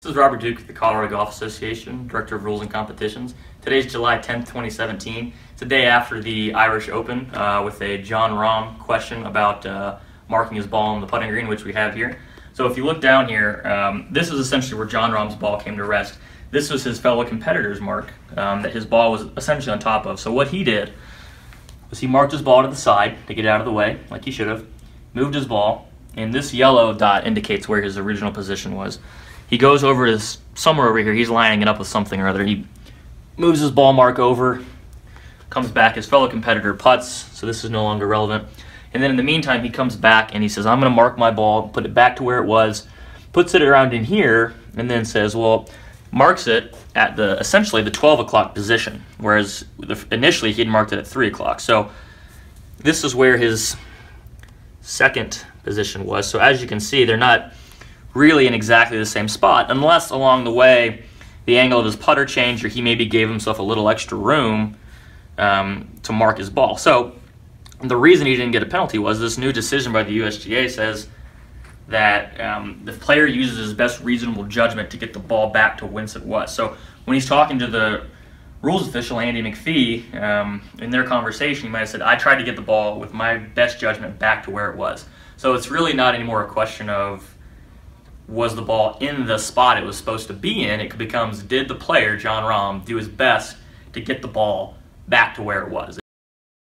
This is Robert Duke with the Colorado Golf Association, Director of Rules and Competitions. Today's July 10th, 2017. It's the day after the Irish Open with a Jon Rahm question about marking his ball on the putting green, which we have here. So if you look down here, this is essentially where Jon Rahm's ball came to rest. This was his fellow competitor's mark that his ball was essentially on top of. So what he did was he marked his ball to the side to get it out of the way, like he should have, moved his ball, and this yellow dot indicates where his original position was. He goes over to somewhere over here. He's lining it up with something or other. He moves his ball mark over, comes back. His fellow competitor putts, so this is no longer relevant. And then in the meantime, he comes back and he says, I'm going to mark my ball, put it back to where it was, puts it around in here, and then says, well, marks it at essentially the 12 o'clock position, whereas initially he had marked it at 3 o'clock. So this is where his second position was. So as you can see, they're not really in exactly the same spot, unless along the way the angle of his putter changed or he maybe gave himself a little extra room to mark his ball. So the reason he didn't get a penalty was this new decision by the USGA says that the player uses his best reasonable judgment to get the ball back to whence it was. So when he's talking to the rules official, Andy McPhee, in their conversation, he might have said, I tried to get the ball with my best judgment back to where it was. So it's really not anymore a question of was the ball in the spot it was supposed to be in. It becomes, did the player, Jon Rahm, do his best to get the ball back to where it was?